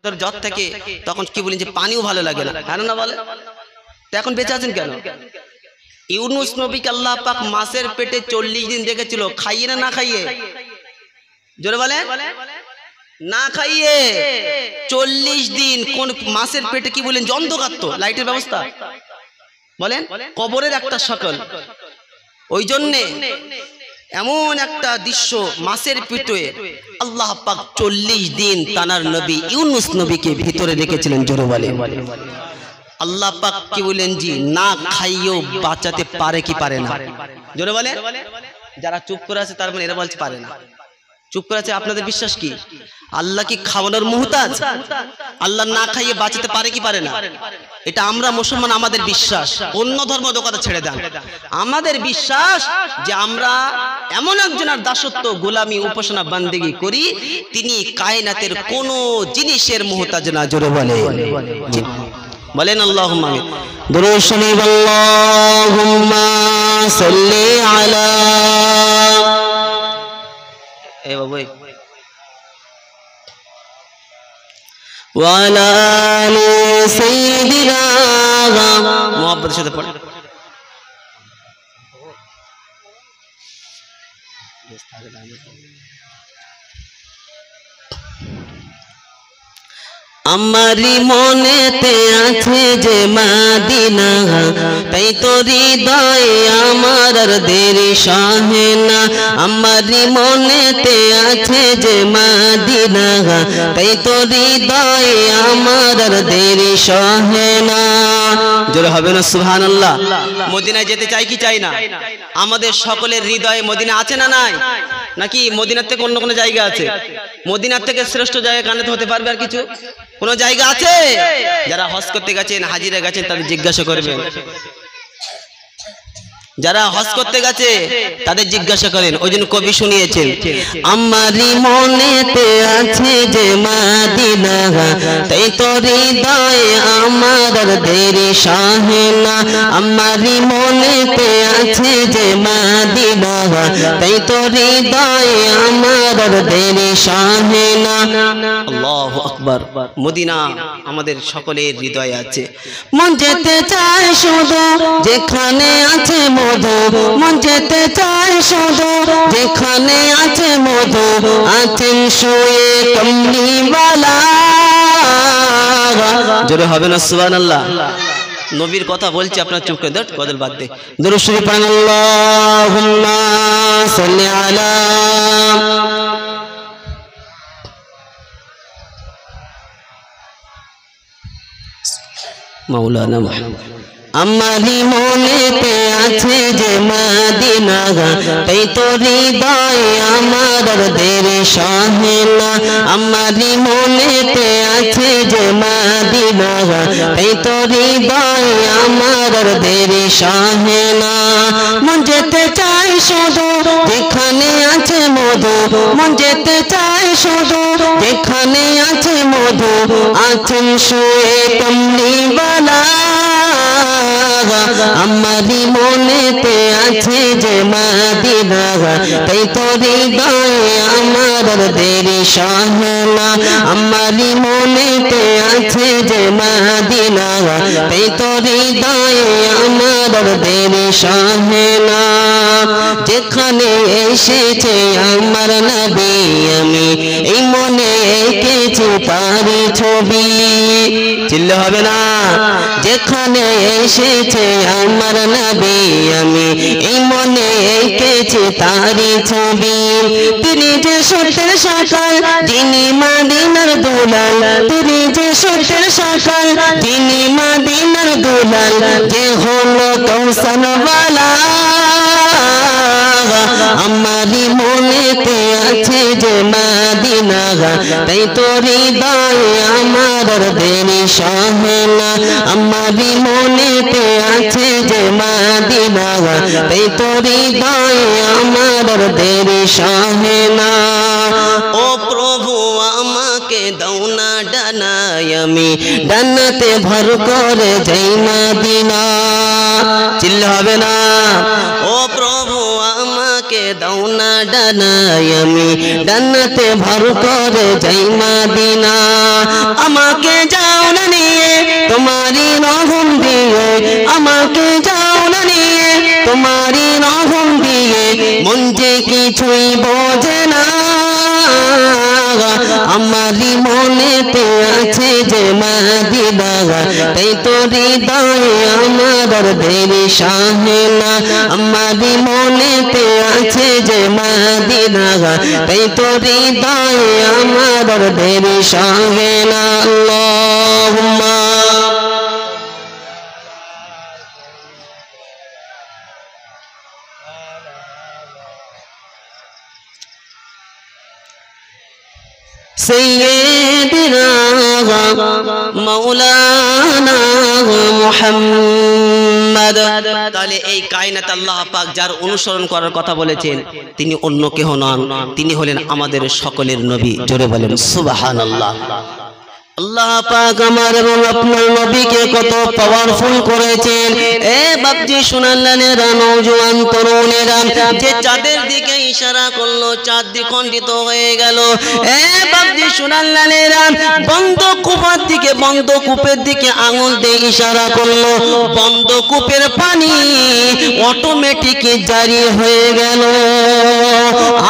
জ্বর থেকে তখন কি বলেন যে পানিও ভালো লাগে না, হ্যাঁ না বলে? তো এখন বেঁচে আছেন কেন? ইউনুস নবীকে আল্লাহ পাক মাছের পেটে 40 দিন রেখেছিল, খাইয়ে না খাইয়ে? জোরে বলে, না খাইয়ে 40 দিন। কোন মাছের পেটে কি বলেন, অন্ধকার তো, লাইটের ব্যবস্থা বলেন, কবরের একটা সকল। ওই জন্যে এমন একটা দৃশ্য, মাছের পেটে আল্লাহ পাক 40 দিন তানার নবী ইউনুস নবীকে ভিতরে রেখেছিলেন। জোরে বলে, আল্লাহ পাক কি বলেন জি না খাইয়েও বাঁচাতে পারে কি পারে না? জোরে বলে। যারা চুপ করে আছে তার মানে এরা বলছে পারে না। চুপ করে আছে, আপনাদের বিশ্বাস কি আল্লাহ কি খাওয়ানোর মুহতাজ? আল্লাহ না খাইয়ে বাঁচাতে পারে কি পারে না? এটা আমরা মুসলমান, আমাদের বিশ্বাস। অন্য ধর্ম কথা ছেড়ে দেন, আমাদের বিশ্বাস যে আমরা এমন একজনের দাসত্ব, গোলামি, উপাসনা, বান্দেগি করি, তিনি কায়নাতের কোন জিনিসের মুহতাজ না। জোরে বলে, বলেন আল্লাহুম্মা আমিন। দুরূদ শরীফ, আল্লাহুম্মা সাল্লি আলা এ বাবু ওয়া আলা আলি সাইয়্যিদিনা, মুহাব্বতের সাথে পড়ে। আমারি মনেতে আছে যে মদিনা, তাই তো হৃদয়ে আমার আর দেরি সহে না। আমারি মনেতে আছে যে মদিনা, তাই তো হৃদয়ে আমার আর দেরি সহে না। জোরে হবে না সুবহানাল্লাহ? মদিনায় যেতে চাই কি চাই না? আমাদের সকলের হৃদয়ে মদিনা আছে না নাই? নাকি মদিনার থেকে অন্য কোনো জায়গা আছে? মদিনার থেকে শ্রেষ্ঠ জায়গা কানাতে হতে পারবে আর কিছু কোন জায়গা আছে? যারা হজ করতে গেছেন, হাজিরা গেছেন, তাদের জিজ্ঞাসা করবেন। যারা হজ করতে গেছে তাদের জিজ্ঞাসা করেন। ওই জন্য কবি শুনিয়েছেন, আমারি মনেতে আছে যে মদিনা, তাই তো হৃদয়ে আমার আর দেরি সহে না। আমারি মনেতে আছে যে মদিনা, তাই তো হৃদয়ে আমার আর দেরি সহে না। আল্লাহু আকবার। মদিনা আমাদের সকলের হৃদয়ে আছে। মন যেতে চায় শুধু যেখানে আছে মধু, মন যেতে চায় শুধু যেখানে আছে মধু, আছেন শুয়ে কমলিওয়ালা। জোরে হবে না সুবহানাল্লাহ? নবীর কথা বলছি, আপনার চুপ করে দেন, গজল বাদ দে। দুরূদ শরীফ, আল্লাহুম্মা সাল্লি আলা মাওলানা মুহাম্মদ। আমারি মনেতে আছে যে মদিনা, তাই তো হৃদয়ে আমার আর দেরি সহে না। আমারি মনেতে আছে যে মদিনা, তাই তো হৃদয়ে আমার আর দেরি সহে না। মন যেতে চায় শুধু যেখানে আছে মধু, মন যেতে চায় শুধু যেখানে আছে মধু, আছেন শুয়ে কমলিওয়ালা। আমারি মনেতে আছে যে মদিনা, তাই তো হৃদয়ে আমার আর দেরি সহে না। আমারি মনেতে আছে যে মদিনা, তাই তো হৃদয়ে আমার আর দেরি সহে না। যেখানে এসেছে আমার নবী, আমি এই মনে এঁকেছি তারি ছবি। চিল্লে হবে না? যেখানে এসেছে আমার নবী, আমি এই মনে এঁকেছি তারি ছবি। তিনি যে সত্যের সকাল, যিনি মদিনার দুলাল, তিনি যে সত্যের সকাল, যিনি মদিনার দুলাল, যে হলো কৌশলওয়ালা। আমারি মনেতে আছে যে মদিনা, তাই তো হৃদয়ে আমার আর দেরি সহে না। আমারি মনেতে আছে যে মদিনা, তাই তো হৃদয়ে আমার আর দেরি সহে না। ও প্রভু আমাকে দাও না ডানায়, আমি ডানাতে ভর করে যাই মদিনা। চিল্লা হবে না? ও প্রভু আমাকে দাও না ডানায়, আমি ডানাতে ভর করে যাই মদিনা। আমার কিছুই বোঝে না আমারি মনেতে আছে যে মদিনা তাই তো হৃদয়ে আমার দেরি সাহে না আমারি মনেতে আছে যে মদিনা তাই তো হৃদয়ে আমার দেরি সাহে না আল্লাহুম্মা سيدنا مولانا محمد তাহলে এই কায়নাত আল্লাহ পাক যার অনুসরণ করার কথা বলেছেন তিনি অন্য কেহ নন, তিনি হলেন আমাদের সকলের নবী। জোরে বলেন সুবহানাল্লাহ। আল্লাহ পাক আমার এবং আপনার নবীকে কত পাওয়ারফুল করেছেন। এ বাপজি সোনালালেরা, নওজোয়ান তরুণেরা, যে চাঁদের দিকে ইশারা করলো চাঁদ দ্বিখণ্ডিত হয়ে গেল। এ বাপজি সোনালালেরা, বন্ধ কূপের দিকে, বন্ধ কূপের দিকে আঙুল দিয়ে ইশারা করলো, বন্ধ কূপের পানি অটোমেটিক জারি হয়ে গেল।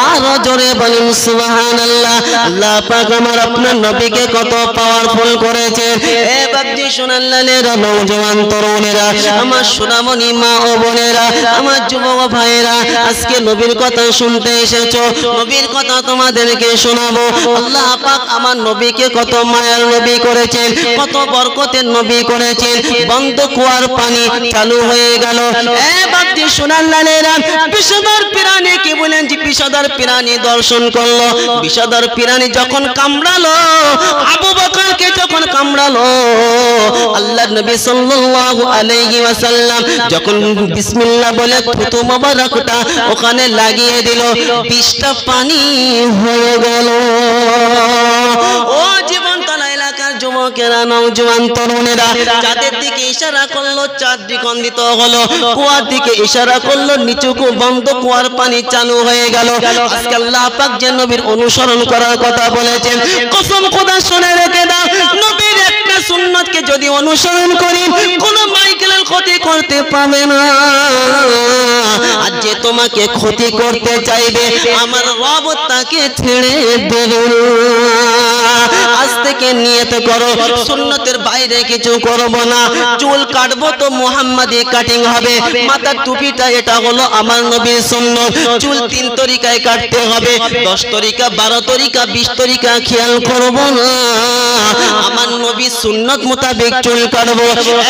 আর জোরে বলেন সুবহানাল্লাহ। আল্লাহ পাক আমার আপনার নবীকে কত পাওয়ারফুল করেছেন। এ বাপজি সোনালালেরা, নওজোয়ান তরুণেরা, আমার সোনামণি মা ও বোনেরা, আমার যুবক ভাইয়েরা, আজকে নবীর কথা শুনতে এসেছো, নবীর কথা তোমাদেরকে শোনাবো। আল্লাহ পাক আমার নবীকে কত মায়ার নবী করেছেন, কত বরকতের নবী করেছেন। বন্ধ কুয়ার পানি চালু হয়ে গেল। এ বাপজি সোনালালেরা, বিষধর প্রাণী কি বলেন যে বিষধর প্রাণী দর্শন করলো। বিষধর প্রাণী যখন কামড়ালো, আবু বকরকে যখন কামড়ালো, আল্লাহর নবী সাল্লাল্লাহু আলাইহি ওয়াসাল্লাম যখন বিসমিল্লাহ বলে থুতু মোবারকটা ওখানে লাগিয়ে দিল, 20টা পানি হয়ে গেল। ও জীবনতলা এলাকার যুবকেরা, নওজোয়ান তরুণেরা, চাঁদের দিকে ইশারা করলো, চাঁদ দ্বিখণ্ডিত হলো। কুয়ার দিকে ইশারা করলো, নিচু বন্ধ কুয়ার পানি চালু হয়ে গেল। আজকে আল্লাহ পাক যে নবীর অনুসরণ করার কথা বলেছেন, কসম খোদা শুনে রেখে দাও, নবীর একটা সুন্নতকে যদি অনুসরণ করি, কোন মাইকেলের ক্ষতি করতে পারবে না। আর যে তোমাকে ক্ষতি করতে চাইবে, আমার রব তাকে ছেড়ে দেবে না। আজ থেকে নিয়ত করো, সুন্নতের বাইরে কিছু করব না। চুল কাটবো তো মুহাম্মাদি কাটিং হবে, মাথার টুপিটা এটা হলো আমার নবীর সুন্নত। চুল 3 তরিকায় কাটতে হবে, 10 তরিকা, 12 তরিকা, 20 তরিকা খেয়াল করব না। আমার নবীর সুন্নত মোতাবেক চুল কাটবো।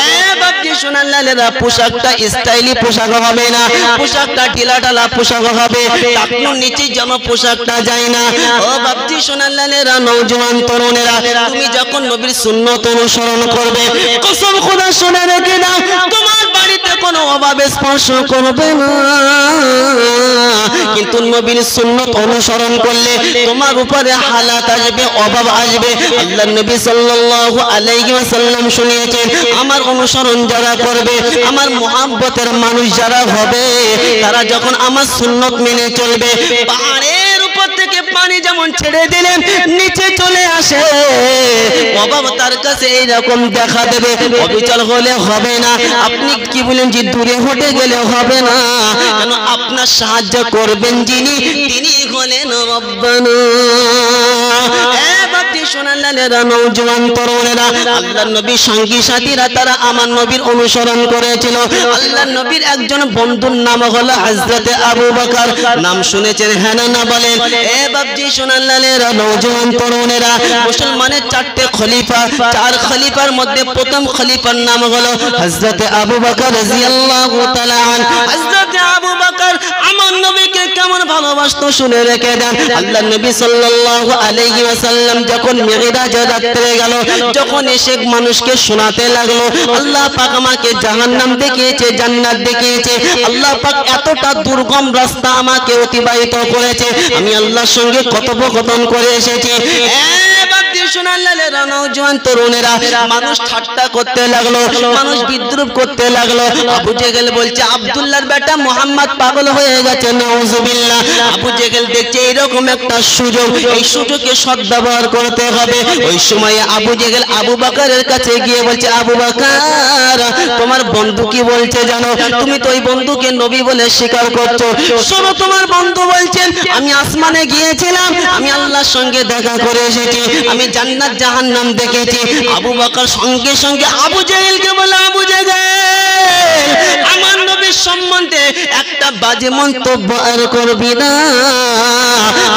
এ বাপজি সোনালালেরা, পোশাকটা স্টাইলি পোশাক হবে না, পোশাকটা ঢিলাঢালা পোশাক হবে, টাকনুর নিচে যেন পোশাকটা যায় না। ও বাপজি সোনালালেরা, নওজোয়ান তরুণেরা, তুমি যখন নবীর সুন্নত অনুসরণ করবে, কসম খোদা শুনে রেখে দাও, তোমার বাড়িতে কোনো অভাবে স্পর্শ করবে না। কিন্তু নবীর সুন্নত অনুসরণ করলে তোমার উপরে হালাত আসবে, অভাব আসবে। আল্লাহর নবী সাল্লাল্লাহু আলাইহি ওয়াসাল্লাম শুনিয়েছেন, আমার অনুসরণ যারা করবে, আমার মুহাব্বতের মানুষ যারা হবে, তারা যখন আমার সুন্নত মেনে চলবে, পাহাড়ের উপর থেকে পানি যেমন ছেড়ে দিলেন নিচে চলে আসে, অভাব তার কাছে এইরকম দেখা দেবে। অবিচল হলে হবে না, আপনি কি বলেন যে দূরে হটে গেলে হবে না, কেন আপনার সাহায্য করবেন যিনি, তিনি হলেন রব্বানা। এ বাপজি সোনালালেরা, নওজোয়ান তরুণেরা, আল্লাহর নবী সঙ্গী সাথীরা তারা আমার নবীর অনুসরণ করেছিল। আল্লাহর নবীর একজন বন্ধুর নাম হলো হযরতে আবু বকর। নাম শুনেছেন, হ্যাঁ না বলেন? এ বাপজি সোনালালেরা, নওজোয়ান তরুণেরা, মুসলমানের 4টে খলিফা, 4 খলিফার মধ্যে প্রথম খলিফার নাম হলো হযরতে আবু বকর রাদিয়াল্লাহু তাআলা আনহু। হযরতে আবু বকর আমার নবীকে কেমন ভালোবাসতো শুনে রেখে দেন। আল্লাহর নবী সাল্লাল্লাহু আলাইহি ওয়াসাল্লাম যখন মিরাজে রাত্রে গেল, যখন এসে মানুষকে শোনাতে লাগলো, আল্লাহ পাক আমাকে জাহান্নাম দেখিয়েছে, জান্নাত দেখিয়েছে, আল্লাহ পাক এতটা দুর্গম রাস্তা আমাকে অতিবাহিত করেছে, আমি আল্লাহর সঙ্গে কথোপকথন করে এসেছি। এ বাপজি সোনালালেরা নওজোয়ান তরুণেরা মানুষ ঠাট্টা করতে লাগলো, মানুষ বিদ্রুপ করতে লাগলো। আবু জেহেল বলছে আব্দুল্লাহর বেটা মুহাম্মদ পাগল হয়ে গেছে, নাউজুবিল্লাহ। আবু জেহেল দেখছে এরকম একটা সুযোগ, এই সুযোগে সদ্ব্যবহার করতে হবে। ওই সময়ে আবু জেহেল আবু বকরের কাছে গিয়ে বলছে আবু বকর, তোমার বন্ধু কি বলছে জানো? তুমি তো ওই বন্ধুকে নবী বলে স্বীকার করছো। শোনো, তোমার বন্ধু বলছেন আমি আসমানে গিয়েছিলাম, আমি আল্লাহর সঙ্গে দেখা করে এসেছি, আমি জান্নাত জাহান্নাম দেখেছি। আবু বকর সঙ্গে সঙ্গে আবু জেহেলকে বলে আবু জেহেল, আমার নবীর সম্বন্ধে একটা বাজে মন্তব্য আর করবি না।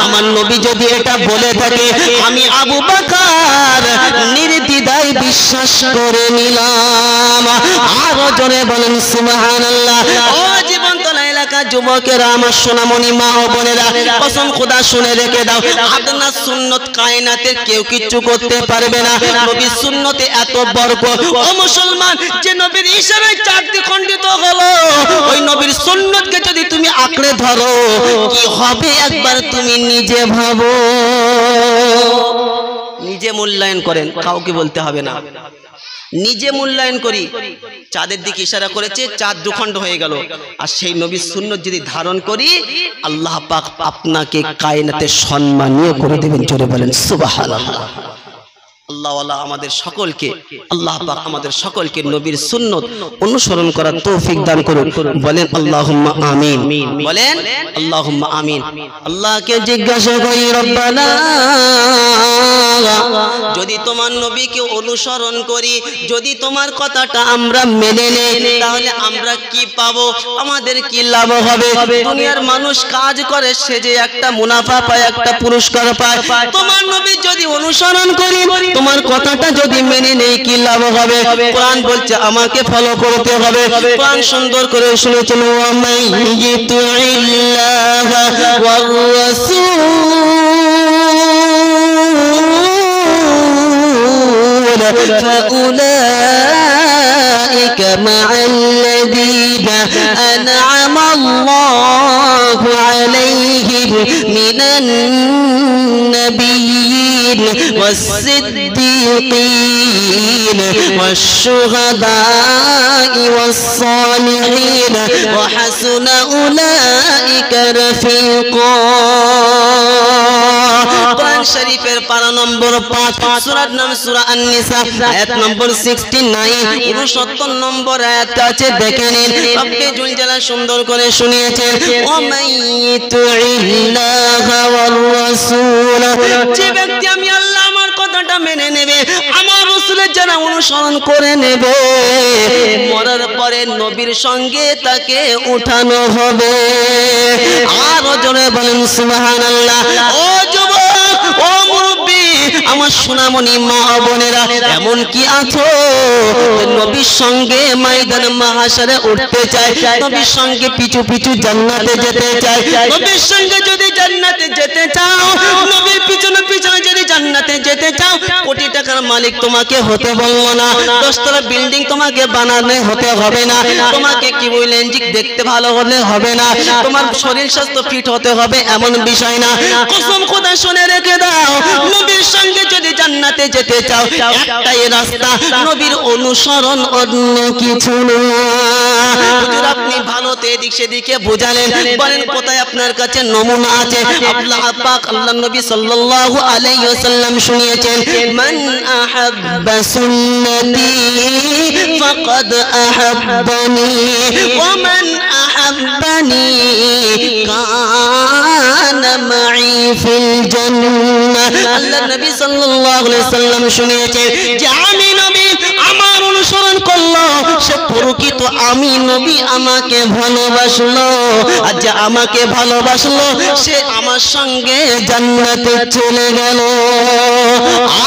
আমার নবী যদি এটা বলে থাকে আমি আবু বকর নির্দ্বিধায় বিশ্বাস করে নিলাম। আরো জোরে বলেন সুবহানাল্লাহ। ও জীবনতলা এলাকার যুবকেরা, আমার সোনামণি মা ও বোনেরা, কসম খোদা শুনে রেখে দাও, আদনার সুন্নত কায়নাতে কেউ কিচ্ছু করতে পারবে না। নবীর সুন্নতে এত বরকত। ও মুসলমান, যে নবীর হিসাবে চারটি খণ্ডিত হলো, ওই নবীর সুন্নতকে যদি তুমি আঁকড়ে ধরো কি হবে একবার তুমি নিজে ভাবো। নিজে মূল্যায়ন করেন, কাউকে বলতে হবে না। নিজে মূল্যায়ন করি। চাঁদের দিকে ইশারা করেছে, চাঁদ দুখণ্ড হয়ে গেল। আর সেই নবীর সুন্নত যদি ধারণ করি, আল্লাহ পাক আপনাকে কায়নাতে সম্মানীয় করে দেবেন। জোরে বলেন সুবহানাল্লাহ। আল্লাহ ওয়ালা আমাদের সকলকে, আল্লাহ পাক আমাদের সকলকে নবীর সুন্নত অনুসরণ করার তৌফিক দান করুন। বলেন আল্লাহুম্মা আমিন। বলেন আল্লাহুম্মা আমিন। আল্লাহকে জিজ্ঞাসা করি, রব্বানা, যদি তোমার নবীকে অনুসরণ করি, যদি তোমার কথাটা আমরা মেনে নেই, তাহলে আমরা কি পাবো? আমাদের কি লাভ হবে? দুনিয়ার মানুষ কাজ করে, সে যে একটা মুনাফা পায়, একটা পুরস্কার পায়। তোমার নবী যদি অনুসরণ করি, তোমার কথাটা যদি মেনে নেই, কি লাভ হবে? কোরআন বলছে আমাকে ফলো করতে হবে। কোরআন সুন্দর করে শুনেছেন, ওয়া মাইয়ুতিল্লাহ ওয়ার রাসূল فأولئك مع الذين أنعم الله عليهم من النبيين والصديقين والشهداء والصالحين وحسن أولئك رفيقا। কোরআন শরীফের পারা নম্বর 5, সূরার নাম সূরা আন-নিসা, আয়াত নম্বর 69, 69 নম্বর আয়াত আছে, দেখে নিন। রব্বে জুল জালাল সুন্দর করে শুনিয়েছেন, ওয়া মাইয়ুতিল্লাহ ওয়ার রাসূল, যে ব্যক্তি আমি আল্লাহ আমার কথাটা মেনে নেবে, আমার রাসূলের যারা অনুসরণ করে নেবে, মরার পরে নবীর সঙ্গে তাকে উঠানো হবে। আরো জোরে বলেন সুবহানাল্লাহ। ও যুবক, ও মুরব্বি, আমার সোনামণি মা বোনেরা, এমন কি আছো নবীর সঙ্গে ময়দান মাহশারে উঠতে চায়, নবীর সঙ্গে পিছু পিছু জান্নাতে যেতে চায়? নবীর সঙ্গে যদি জান্নাতে যেতে চাও, নবীর পিছনে পিছনে যদি জান্নাতে যেতে চাও, কোটি টাকার মালিক তোমাকে হতে বলবো না, 10 তলা বিল্ডিং তোমাকে বানাতে হতে হবে না, তোমাকে কি বললেন যে দেখতে ভালো হলে হবে না, তোমার শরীর স্বাস্থ্য ফিট হতে হবে এমন বিষয় না। কসম খোদা শুনে রেখে দাও, নবীর সঙ্গে যদি জান্নাতে যেতে চাও, একটাই রাস্তা, নবীর অনুসরণ, অন্য কিছু না। হুজুর আপনি ভালোতে এদিক সেদিকে বোঝালেন, বলেন কোথায় আপনার কাছে নমুনা আছে? আল্লাহ পাক, আল্লাহ নবী সাল্লাল্লাহু আলাইহি ওয়াসাল্লাম শুনিয়েছেন, মান আহাব্বা সুন্নতি ফাকাদ আহাব্বানি ওয়া মান আহাব্বানি কানা মাই ফিল জান্নাহ। আল্লাহ নবী সাল্লাল্লাহু আলাইহি ওয়াসাল্লাম শুনিয়েছেন যে আমি নবী আমার অনুসরণ করলো, সে প্রকৃত আমি নবী আমাকে ভালোবাসলো, আর যে আমাকে ভালোবাসলো সে আমার সঙ্গে জান্নাতে চলে গেল।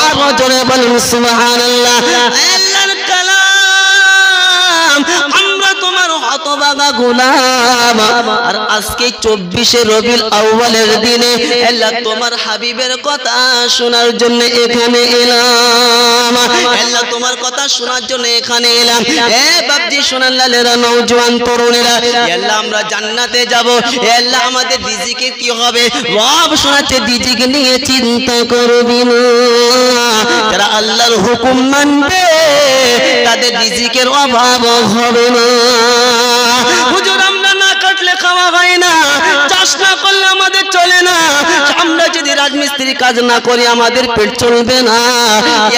আরো জোরে বলুন সুবহানাল্লাহ। আল্লাহর কালাম, আমরা তোমার হতভাগা গোলাম, আর আজকে 24শে রবিউল আউয়ালের দিনে আল্লাহ তোমার হাবিবের কথা শোনার জন্য এখানে এলাম। আল্লাহ তোমার কথা কথা শোনার জন্য এখানে এলাম। এ বাপজি শোনান লালেরা, নওজোয়ান তরুণেরা, আল্লাহ আমরা জান্নাতে যাব, আল্লাহ আমাদের রিজিকের কি হবে? রব শোনাচ্ছে রিজিক নিয়ে চিন্তা করবি না। যারা আল্লাহর হুকুম মানবে তাদের রিজিকের অভাব হবে না। হুজুর আমরা না কাটলে খাওয়া হয় না, চাষ না করলে আমাদের চলে না, আমরা যদি রাজমিস্ত্রি কাজ না করি আমাদের পেট চলবে না।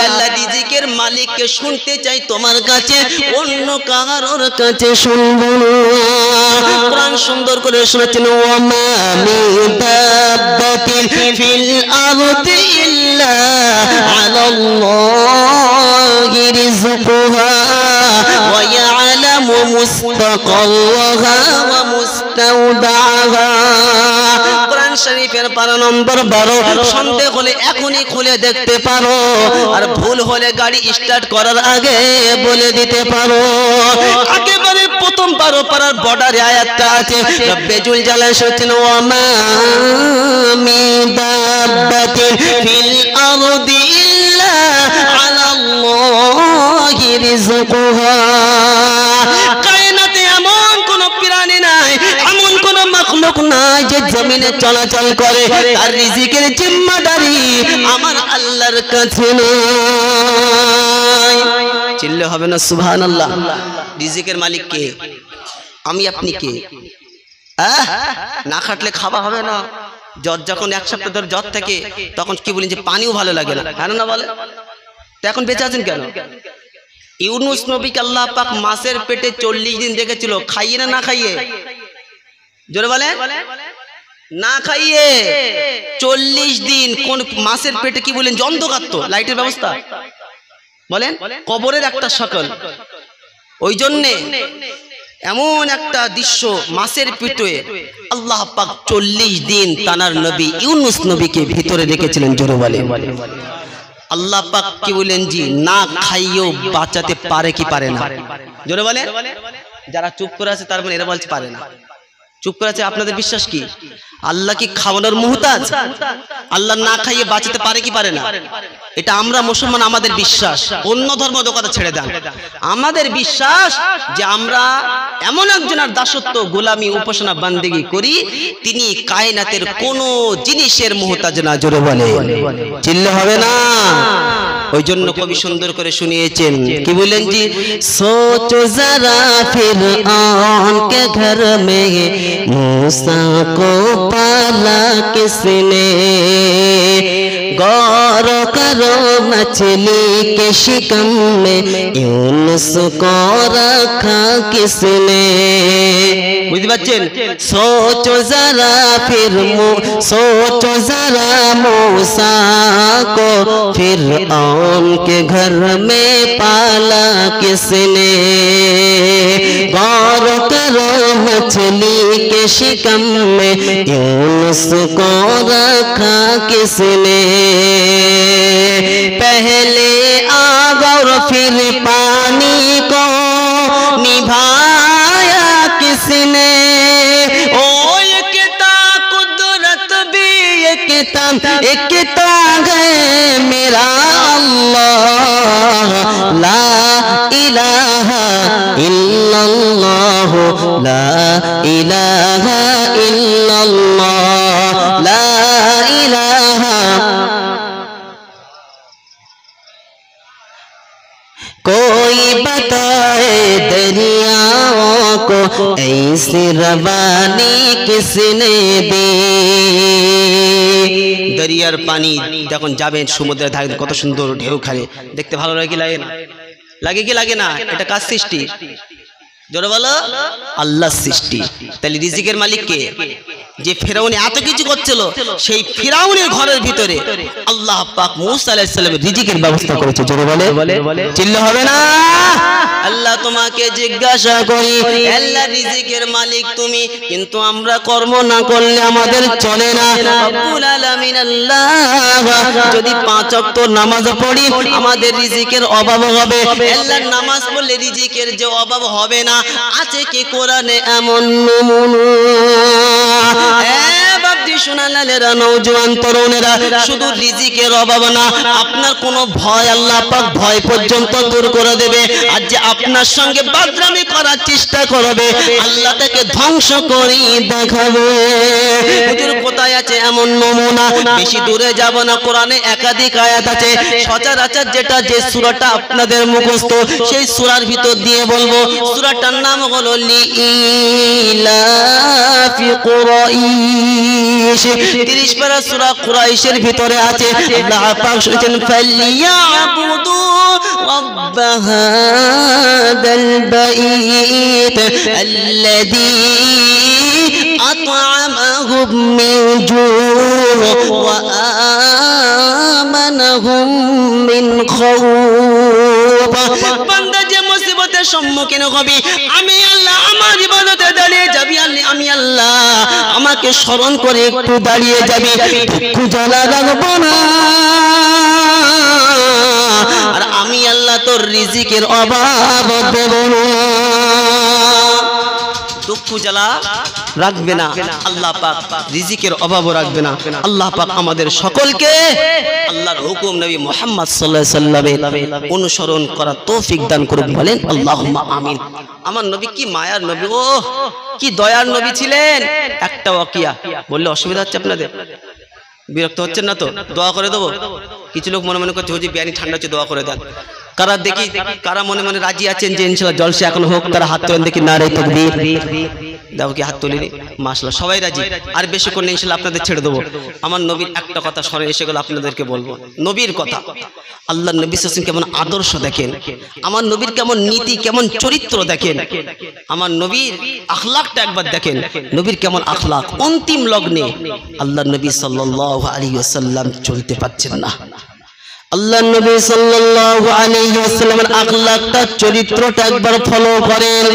আল্লাহ রিজিকের মালিককে শুনতে চাই তোমার কাছে, অন্য কারোর কাছে শুনবো না। কোরআন সুন্দর করে শোনাচ্ছেন, ওয়া মা মিন দাব্বাতিন ফিল আরদি ইল্লা আলাল্লাহি রিজকুহা ওয়া ইয়ালামু মুস্তাকাররাহা ওয়া মুস্তাওদাআহা। কোরআন শরীফের পারা নম্বর 12। সন্দেহ হলে এখনই খুলে দেখতে পারো, আর ভুল হলে গাড়ি স্টার্ট করার আগে বলে দিতে পারো। একেবারে প্রথম 12 পারার বর্ডারে আয়াতটা আছে, রব্বুল জালাল বলেছেন, ওয়া মা মিন দাব্বাতিন ফিল আরদি ইল্লা আলাল্লাহি রিজকুহা। কায়নাতে এমন কোন প্রাণী নাই, এমন কোন মাখলুক নাই যে জমিনে চলাচল করে, তার রিজিকের জিম্মাদারি আমার আল্লাহর কাছে নাই। চিল্লে হবে না সুবহানাল্লাহ? রিজিকের মালিক কে? আমি আপনি কে? না খাটলে খাওয়া হবে না। জ্বর যখন 1 সপ্তাহ ধরে জ্বর থাকে তখন কি বলেন যে পানিও ভালো লাগে না, হ্যাঁ না বলে? তো এখন বেঁচে আছেন কেন? ইউনুস নবীকে আল্লাহ পাক মাছের পেটে 40 দিন রেখেছিল, খাইয়ে না না খাইয়ে? জোরে বলে, না খাইয়ে 40 দিন। কোন মাছের পেটে কি বলেন যে অন্ধকার, তো লাইটের ব্যবস্থা বলেন, কবরের একটা সকল। ওই জন্যে এমন একটা দৃশ্য, মাছের পেটে আল্লাহ পাক 40 দিন তানার নবী ইউনুস নবীকে ভিতরে রেখেছিলেন। জোরে বলে, আল্লাহ পাক কি বলেন জি না খাইয়েও বাঁচাতে পারে কি পারে না? জোরে বলে। যারা চুপ করে আছে তার মানে এরা বলছে পারে না। চুপ করে আছে, আপনাদের বিশ্বাস কি? আল্লাহ কি খাওয়ানোর মুহতাজ? আল্লাহ না খাইয়ে বাঁচাতে পারে কি পারে না? এটা আমরা মুসলমান, আমাদের বিশ্বাস। অন্য ধর্ম কথা ছেড়ে দেন, আমাদের বিশ্বাস যে আমরা এমন একজনের দাসত্ব, গোলামি, উপাসনা, বান্দেগি করি, তিনি কায়নাতের কোন জিনিসের মুহতাজ না। জোরে বলে, চিল্লে হবে না? ওই জন্য কবি সুন্দর করে শুনিয়েছেন, কি বলেন জি, সোচো যারা ফিরআউন কে ঘর মে मूसा को पाला किसने, गौर करो मछली के शिकम में यूनुस को रखा किसने। बुझते बच्चन, सोचो जरा फिर सोचो जरा मूसा को फिरऔन के घर में पाला किसने, गौर करो मछली के शिकम में यूनुस को रखा किसने, पहले आग और फिर पानी को निभाया किसने, ओ एकता कुदरत भी एकता है मेरा अल्लाह, ला इलाहा इल्लल्लाह, ला इलाहा इल्लल्लाह, ला इलाहा। कोई बताए दरियाओं को ऐसी रवानी किसने दी, দরিয়ার পানি যখন যাবেন সমুদ্রের ধারে কত সুন্দর ঢেউ খায়, দেখতে ভালো লাগে কি লাগে না? লাগে কি লাগে না? এটা কার সৃষ্টি? জোরে বলো, আল্লাহর সৃষ্টি। তাহলে রিজিকের মালিক কে? যে ফিরআউন এত কিছু করছিল, সেই ফিরআউনের ঘরের ভিতরে আল্লাহ পাক মূসা আলাইহিস সালামের রিজিকের ব্যবস্থা করেছে। জোরে বলে, চিল্লা হবে না? আল্লাহ তোমাকে জিজ্ঞাসা করি, আল্লাহ রিজিকের মালিক তুমি, কিন্তু আমরা কর্ম না করলে আমাদের চলে না। রব্বুল আলামিন আল্লাহ যদি 5 ওয়াক্ত নামাজ পড়ি আমাদের রিজিকের অভাব হবে, আল্লাহর নামাজ পড়লে রিজিকের যে অভাব হবে না, আছে কি কোরআনে এমন নমুনা? বাপজি শোনালেরা নওজোয়ান তরুণেরা, শুধু রিজিকের অভাব না, আপনার কোনো ভয় আল্লাহ পাক ভয় পর্যন্ত দূর করে দেবে। আর যে আপনার সঙ্গে বাদরামি করার চেষ্টা করবে, আল্লাহ তাকে ধ্বংস করে দেখাবে। হুজুর কোথায় আছে এমন নমুনা? বেশি দূরে যাব না, কোরআনে একাধিক আয়াত আছে। সচরাচর যেটা যে সূরাটা আপনাদের মুখস্থ, সেই সূরার ভিতর দিয়ে বলবো, সূরাটার নাম হলো লিইলাফি কুরাইশ। 30 পারা সূরা কুরাইশের ভিতরে আছে। আল্লাহ পাক বলেছেন ফালিয়াবুদু রাব্ব হাদাল বাইত আল্লাযী আত'আমাহুম মিন জু' ওয়া আমানাহুম মিন খাউফ। বান্দা যে মুসিবতের সম্মুখীন হবে, আমি আল্লাহ আমার ইবাদতে দাঁড়িয়ে যাবি, আমি আল্লাহ আমাকে স্মরণ করে একটু দাঁড়িয়ে যাবি, দুঃখ জ্বালা রাখবো না। আর আমি আল্লাহ তোর রিজিকের অভাব দেব না, দুঃখ জ্বালা রাখবে না আল্লাহ পাক, রিজিকের অভাবও রাখবে না আল্লাহ পাক। আমাদের সকলকে আল্লাহর হুকুম নবী মুহাম্মদ সাল্লাল্লাহু আলাইহি সাল্লামের অনুসরণ করার তৌফিক দান করুন, বলেন আল্লাহুম্মা আমিন। আমার নবী কি মায়ার নবী, ও কি দয়ার নবী ছিলেন। একটা ওয়াকিয়া বললে অসুবিধা হচ্ছে আপনাদের? বিরক্ত হচ্ছেন না তো? দোয়া করে দেবো? কিছু লোক মনে মনে করছে হুজুর বিয়ানি ঠান্ডা হচ্ছে, দোয়া করে দেন। কারা দেখি, কারা মনে মনে রাজি আছেন যে ইনশাআল্লাহ জলসা এখন হোক, তারা হাত তোলেন দেখি। নারে তাকবীর। দাও কি হাত তুলিনি? মাশাআল্লাহ, সবাই রাজি। আর বেশি করে ইনশাআল্লাহ আপনাদের ছেড়ে দেবো। আমার নবীর একটা কথা স্মরণে এসে গেল, আপনাদেরকে বলবো। নবীর কথা, আল্লাহ নবী সাল্লাল্লাহু আলাইহি ওয়াসাল্লাম কেমন আদর্শ দেখেন, আমার নবীর কেমন নীতি, কেমন চরিত্র দেখেন, আমার নবীর আখলাকটা একবার দেখেন। নবীর কেমন আখলাক। অন্তিম লগ্নে আল্লাহ নবী সাল্লাল্লাহু আলাইহি ওয়াসাল্লাম চলতে পারছেন না। আল্লাহ নবী সাল্লাল্লাহু আলাইহি ওয়াসাল্লামের আখলাকটা, চরিত্রটা একবার ফলো করেন।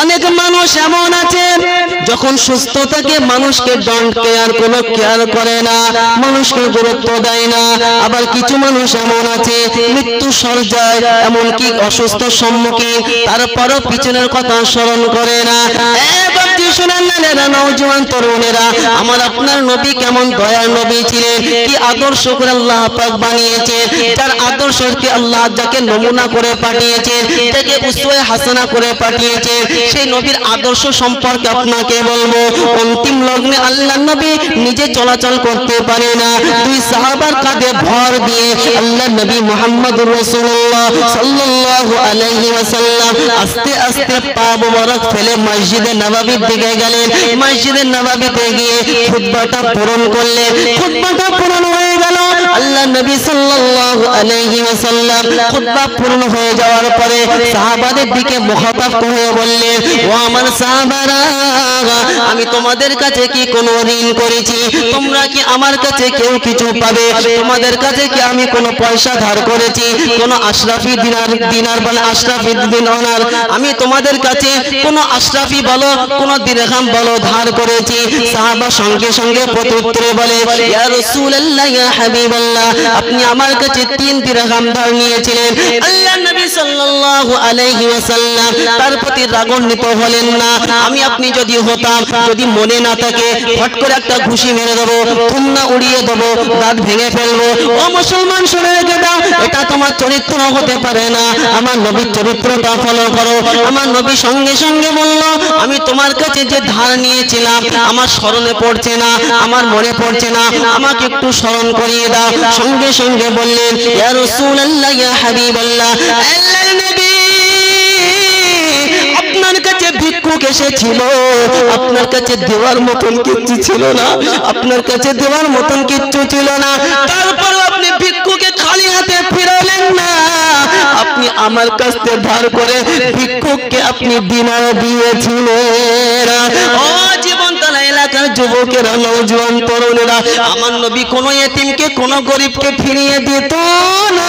অনেক মানুষ এমন আছে যখন সুস্থ থাকে মানুষকে ডোন্ট কেয়ার, কোনো কেয়ার করে না, মানুষকে গুরুত্ব দেয় না। আবার কিছু মানুষ এমন আছে মৃত্যু সজ্জায়, এমনকি অসুস্থ সম্মুখীন, তারপরও পিছনের কথা স্মরণ করে না। নওজোয়ান তরুণেরা, আমার আপনার নবী কেমন দয়ার নবী ছিলেন, কি আদর্শ করে আল্লাহ পাক বানিয়েছে, যার আদর্শকে আল্লাহ যাকে নমুনা করে পাঠিয়েছে, যাকে উসওয়া হাসানা করে পাঠিয়েছে, সেই নবীর আদর্শ সম্পর্কে আপনাকে বলবো। অন্তিম লগ্নে আল্লাহ নবী নিজে চলাচল করতে পারে না, দুই সাহাবার কাঁধে ভর দিয়ে আল্লাহ নবী মুহাম্মদুর রাসূলুল্লাহ সাল্লাল্লাহু আলাইহি ওয়াসাল্লাম আস্তে আস্তে পা মোবারক ফেলে মসজিদে নববীর দিকে গেলেন। মসজিদে নববীতে গিয়ে খুতবাটা পূরণ করলেন। খুতবাটা পূরণ হয়ে গেল। আল্লাহ নবী সাল্লাল্লাহু আলাইহি ওয়াসাল্লাম খুতবা পূর্ণ হয়ে যাওয়ার পরে সাহাবাদের দিকে মুখাতাব হয়ে বললেন, ও আমার সাহাবারা, আমি তোমাদের কাছে কি কোনো ঋণ করেছি? তোমরা কি আমার কাছে কেউ কিছু পাবে? তোমাদের কাছে কি আমি কোনো পয়সা ধার করেছি? কোনো আশরাফি দিনার বলে আশরাফি দিনার আমি তোমাদের কাছে কোনো আশরাফি বলো, কোনো দিরহাম বলো ধার করেছি? সাহাবা সঙ্গে সঙ্গে প্রত্যুত্তরে বলে, ইয়া রাসূলুল্লাহ, ইয়া হাবিবাল্লাহ, আপনি আমার কাছে 3 দিরহাম ধার নিয়েছিলেন। আল্লাহ নবী সাল্লাল্লাহু আলাইহি ওয়াসাল্লাম তার প্রতি রাগান্বিত হলেন না। আমি আপনি যদি হতাম, যদি মনে না থাকে, ফট করে একটা ঘুষি মেরে দেবো, থুমনা উড়িয়ে দেবো, দাঁত ভেঙে ফেলবো। ও মুসলমান, শুনে রেখে দাও, এটা তোমার চরিত্র হতে পারে না। আমার নবীর চরিত্রটা ফলো করো। আমার নবী সঙ্গে সঙ্গে বলল, আমি তোমার কাছে যে ধার নিয়েছিলাম আমার স্মরণে পড়ছে না, আমার মনে পড়ছে না, আমাকে একটু স্মরণ করিয়ে দাও। সঙ্গে সঙ্গে বললেন, ইয়া রাসূলুল্লাহ, ইয়া হাবিবাল্লাহ, আল্লাহর নবী, আপনার কাছে ভিক্ষুক এসেছিল, আপনার কাছে দেওয়ার মতন কিচ্ছু ছিল না, আপনার কাছে দেওয়ার মতন কিচ্ছু ছিল না, তারপরও আপনি ভিক্ষুকে খালি হাতে ফিরালেন না। আপনি আমার কাছ থেকে ধার করে ভিক্ষুককে আপনি দিনার দিয়েছিলেন। ও জীবনতলা এলাকার যুবকেরা, নওজোয়ান তরুণেরা, আমার নবী কোনো এতিমকে, কোনো গরিবকে ফিরিয়ে দিত না।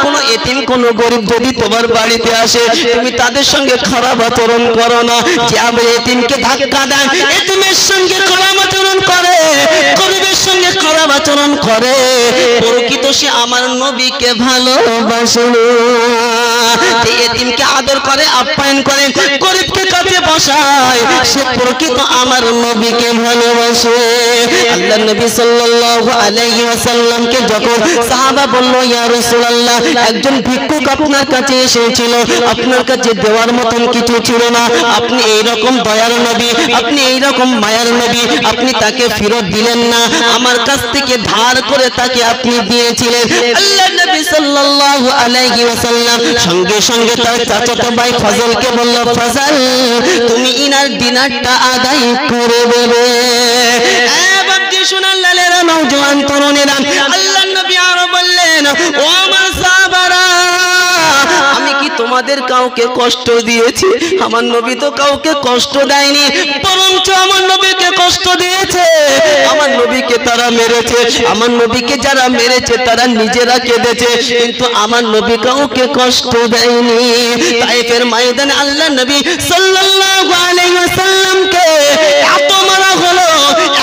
কোনো এতিম, কোনো গরিব যদি তোমার বাড়িতে আসে, তুমি তাদের সঙ্গে খারাপ আচরণ করো না। যে আবার এতিমকে ধাক্কা দেয়, এতিমের সঙ্গে খারাপ আচরণ করে, গরিবের সঙ্গে খারাপ আচরণ করে, প্রকৃত সে আমার নবীকে ভালোবাসে না। যে এতিমকে আদর করে, আপ্যায়ন করে, গরিবকে কাছে বসায়, সে প্রকৃত আমার নবীকে ভালোবাসে। আল্লাহর নবী সাল্লাল্লাহু আলাইহি ওয়াসাল্লামকে যখন সাহাবা বলল, ইয়া রাসূলুল্লাহ, একজন ভিক্ষুক আপনার কাছে এসেছিল, আপনার কাছে দেওয়ার মতন কিছু ছিল না, আপনি এই রকম দয়ার নবী, আপনি এই রকম মায়ার নবী, আপনি তাকে ফেরত দিলেন না, আমার কাছ থেকে ধার করে তাকে আপনি দিয়েছিলেন। আল্লাহর নবী সাল্লাল্লাহু আলাইহি ওয়াসাল্লাম সঙ্গে সঙ্গে তার চাচাতো ভাই ফজলকে বলল, ফজল, তুমি ইনার দিনারটা আদায় করে দেবে। শোনার লালেরা, নওজোয়ান তরুণেরা, আল্লাহর নবী আরো বললেন, ও আমার সাহাবারা, আমি কি তোমাদের কাউকে কষ্ট দিয়েছি? আমার নবী তো কাউকে কষ্ট দেয়নি, বরঞ্চ আমার নবীকে কষ্ট দিয়েছে। আমার নবীকে তারা মেরেছে, আমার নবীকে যারা মেরেছে তারা নিজেরা কেঁদেছে, কিন্তু আমার নবী কাউকে কষ্ট দেয়নি। তাইফের ময়দানে আল্লাহর নবী সাল্লাল্লাহু আলাইহি ওয়াসাল্লামকে এত মারা হলো,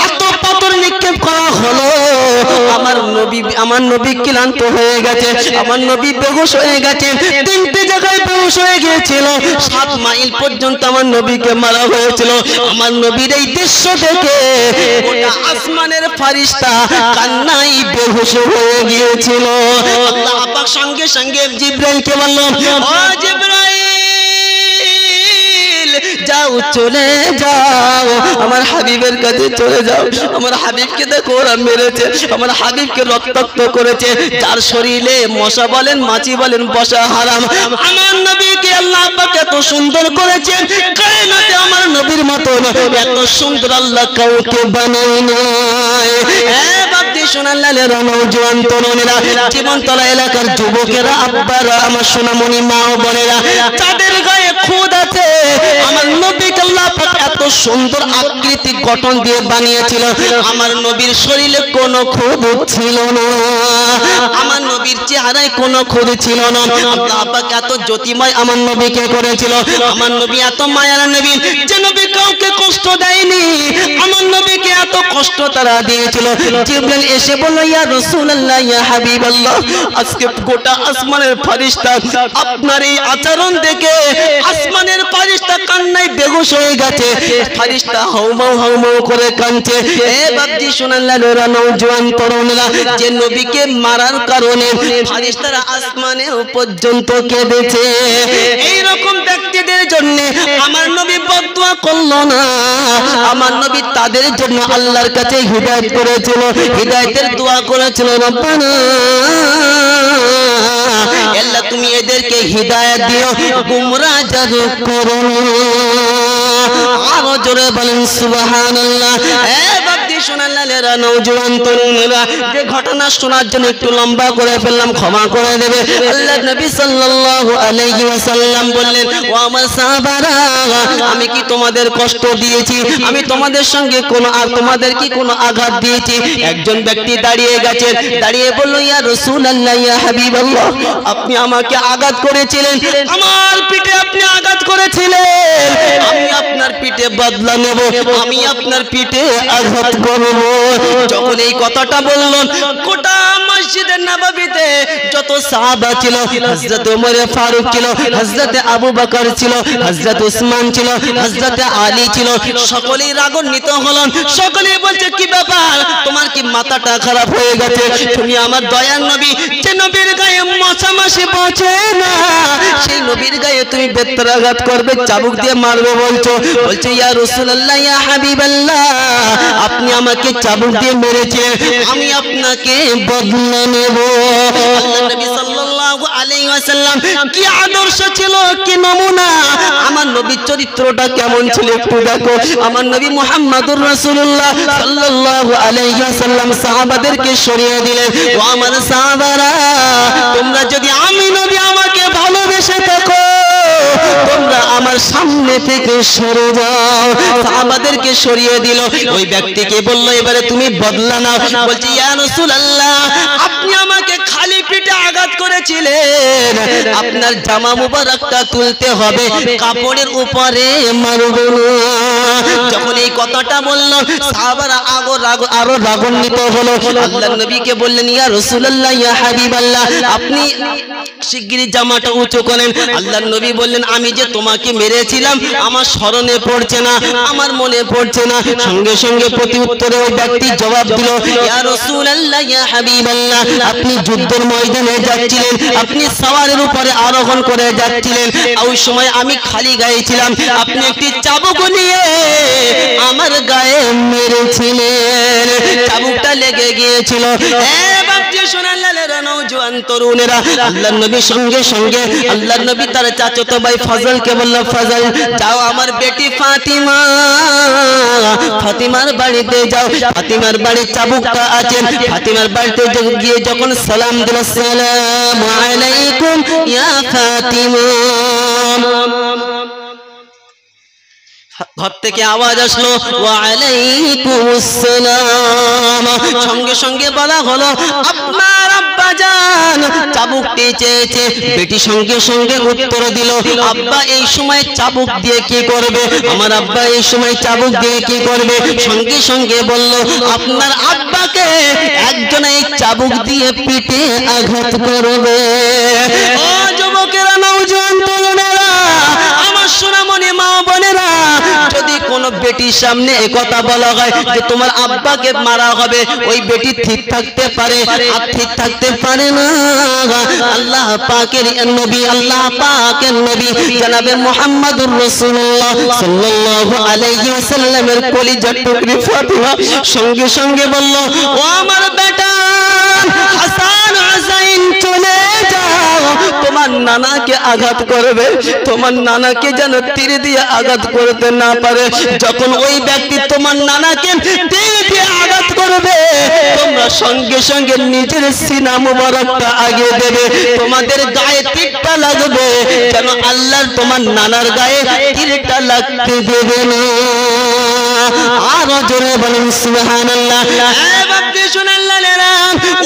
এত পাথর নিক্ষেপ করা হলো, আমার নবী ক্লান্ত হয়ে গেছে, আমার নবী বেহুশ হয়ে গেছে, তিনটে জায়গায় বেহুশ হয়ে গিয়েছিল, 7 মাইল পর্যন্ত আমার নবীকে মারা হয়েছিল। আমার নবীর এই দৃশ্য দেখে গোটা আসমানের ফেরেশতা কান্নায় বেহুশ হয়ে গিয়েছিল। আল্লাহ পাক সঙ্গে সঙ্গে জিবরাইলকে বলল, ও জিবরাইল, যাও, চলে যাও, আমার হাবিবের কাছে চলে যাও। আমার হাবিবকে দেখো ওরা মেরেছে, আমার হাবিবকে রক্তাক্ত করেছে, যার শরীরে মশা বলেন, মাছি বলেন, বসা হারাম। আমার নবীকে আল্লাহ পাক এত সুন্দর করেছেন, কায়নাতে আমার নবীর মতো এত সুন্দর আল্লাহ কাউকে বানায়নি। বাপজি সোনার লালেরা, নওজোয়ান তরুণেরা, জীবনতলা এলাকার যুবকেরা, আব্বারা, আমার সোনামণি মা ও বোনেরা, যাদের গায়ে খুদ আছে, আমার নবীকে আল্লাহ পাক এত সুন্দর আকৃতি গঠন দিয়ে বানিয়েছিল, আমার নবীর শরীরে কোনো খুদ ছিল না, আমার নবীর চেহারায় কোনো খুদ ছিল না। আল্লাহ পাক এত জ্যোতিময় আমার নবীকে করেছিল। আমার নবী এত মায়ার নবী, যে নবী কাউকে কষ্ট দেয়নি, আমার নবীকে এত কষ্ট তারা দিয়েছিল। জিবরাইল এসে বলল, ইয়া রাসূলুল্লাহ, ইয়া হাবিবাল্লাহ, আজকে গোটা আসমানের ফেরেশতা আপনার এই আচরণ দেখে আসমানের ফেরেশতা কান্নায় বেহুশ হয়ে গেছে, ফেরেশতা হাউমাউ হাউমাউ করে কাঁদছে। বাপজি শোনান লালেরা, নওজোয়ান তরুণরা, যে নবীকে মারার কারণে ফেরেশতারা আসমানে পর্যন্ত কেঁদেছে। এই রকম ব্যক্তিদের জন্য আমার নবী বদদুয়া করলো না, আমার নবী তাদের জন্য আল্লাহর কাছে হিদায়াত করেছিল, হিদায়াতের দোয়া করেছিল, রব্বানা আল্লাহ তুমি এদেরকে হিদায়াত দিও, গুমরাহ যেন করো না। আরো জোরে বলেন সুবহানাল্লাহ। বাপজি শোনার লালেরা, নওজোয়ান তরুণেরা, যে ঘটনা শোনার জন্য একটু লম্বা করে ফেললাম, ক্ষমা করে দেবে। আল্লাহর নবী সাল্লাল্লাহু আলাইহি ওয়াসাল্লাম বললেন, ও আমার সাহাবারা, আমি কি তোমাদের কষ্ট দিয়েছি? আমি তোমাদের সঙ্গে তোমাদের কি কোনো আঘাত দিয়েছি? একজন ব্যক্তি দাঁড়িয়ে গেছেন, দাঁড়িয়ে বলল, ইয়া রাসূলুল্লাহ, ইয়া হাবিবাল্লাহ, আপনি আমাকে আঘাত করেছিলেন, আমার পিঠে আপনি আঘাত করেছিলেন, আমি আপনার পিঠে বদলা নেব, আমি আপনার পিঠে আঘাত করব। যখন এই কথাটা বললেন, গোটা মসজিদের নববীতে যত সাহাবা ছিল, হযরত ওমর ফারুক ছিল, হযরত আবু বকর ছিল, হযরত উসমান ছিল, হযরত আলী ছিল, সকলেই রাগান্বিত হলেন। সকলেই বলছে, কি ব্যাপার, তোমার কি মাথাটা খারাপ হয়ে গেছে? তুমি আমার দয়ার নবী, যে নবীর গায়ে মশা মাছি পৌঁছে না, সেই নবীর গায়ে তুমি বেত্রাঘাত করবে, চাবুক দিয়ে মারবে বলছো। বলছে, ইয়া রাসূলুল্লাহ, ইয়া হাবিবাল্লাহ, আপনি আমাকে চাবুক দিয়ে মেরেছেন, আমি আপনাকে বদলা নেব। আল্লাহর নবী সাল্লাল্লাহু আলাইহি ওয়াসাল্লাম কি আদর্শ ছিল, কি নমুনা, আমার নবীর চরিত্রটা কেমন ছিল একটু দেখো। আমার নবী মুহাম্মদুর রাসূলুল্লাহ সাল্লাল্লাহু আলাইহি ওয়াসাল্লাম সাহাবাদেরকে সরিয়ে দিলেন, ও আমার সাহাবারা, তোমরা যদি আমি নবী আমাকে ভালোবেসে থাকো, তোমরা আমার সামনে থেকে সরে যাও। সাহাবাদেরকে সরিয়ে দিল। ওই ব্যক্তিকে বলল, এবারে তুমি বদলা নাও। বলছে, ইয়া রাসূলুল্লাহ, আপনি আমাকে খালি পিঠে আঘাত করেছিলেন, আপনার জামা মুবারকটা তুলতে হবে, কাপড়ের উপরে মারব না। যখন এই কথাটা বলল সাহাবারা আরো রাগান্বিত হলো। আল্লাহর নবীকে বললেন, ইয়া রাসূলুল্লাহ, ইয়া হাবিবাল্লাহ, আপনি শিগগিরই জামাটা উঁচু করেন। আল্লাহর নবী বললেন, আমি যে তোমাকে মেরেছিলাম আমার স্মরণে পড়ছে না, আমার মনে পড়ছে না। সঙ্গে সঙ্গে প্রতি উত্তরে ওই ব্যক্তি জবাব দিল, ইয়া রাসূলুল্লাহ, ইয়া হাবিবাল্লাহ, আপনি যুদ্ধের ময়দানে যাচ্ছিলেন, আপনি সওয়ারের উপরে আরোহণ করে যাচ্ছিলেন, ওই সময় আমি খালি গায়ে ছিলাম, আপনি একটি চাবুক নিয়ে আমার গায়ে মেরেছিলেন, চাবুকটা লেগে গিয়েছিল। নওজোয়ান তরুণেরা, আল্লাহর নবী সঙ্গে সঙ্গে আল্লাহর নবী তার চাচাতো ভাই ফজলকে বলল, ফজল যাও আমার বেটি ফাতিমার বাড়িতে যাও, ফাতিমার বাড়ির চাবুকটা আছে, ফাতিমার বাড়িতে গিয়ে যখন সালাম দিল, আসসালামু আলাইকুম ইয়া ফাতিমা, ঘর থেকে আওয়াজ আসলো, ওয়া আলাইকুমুস সালাম। সঙ্গে সঙ্গে বলা হলো, আপনার আব্বা জান চাবুকটি চেয়েছে। বেটি সঙ্গে সঙ্গে উত্তর দিল, আব্বা এই সময় চাবুক দিয়ে কি করবে, আমার আব্বা এই সময় চাবুক দিয়ে কি করবে। সঙ্গে সঙ্গে বলল, আপনার আব্বাকে একজন এই চাবুক দিয়ে পিঠে আঘাত করবে। ও যুবকেরা, নওজোয়ান তরুণেরা, আমার সোনামণি মা বোনেরা, যদি কোনো বেটির সামনে একথা বলা হয় যে তোমার আব্বাকে মারা হবে, ওই বেটি ঠিক থাকতে পারে আর ঠিক থাকতে পারে না। আল্লাহ পাকের নবী, আল্লাহ পাকের নবী জনাবে মুহাম্মদুর রাসূলুল্লাহ সাল্লাল্লাহু আলাইহি ওয়াসাল্লামের কলিজার টুকরি ফাতিমা সঙ্গে সঙ্গে বলল, ও আমার বেটা হাসান হুসাইন, চলে যাও, তোমার নানাকে আঘাত করবে, তোমার নানাকে যেন তীর দিয়ে আঘাত করতে না পারে। যখন ওই ব্যক্তি তোমার নানাকে তীর দিয়ে আঘাত করবে, তোমরা সঙ্গে সঙ্গে নিজের সিনা মুবারকটা আগে দেবে, তোমাদের গায়ে তীরটা লাগবে, যেন আল্লাহ তোমার নানার গায়ে তীরটা লাগতে দেবে না। আরো জোরে বলুন সুবহানাল্লাহ।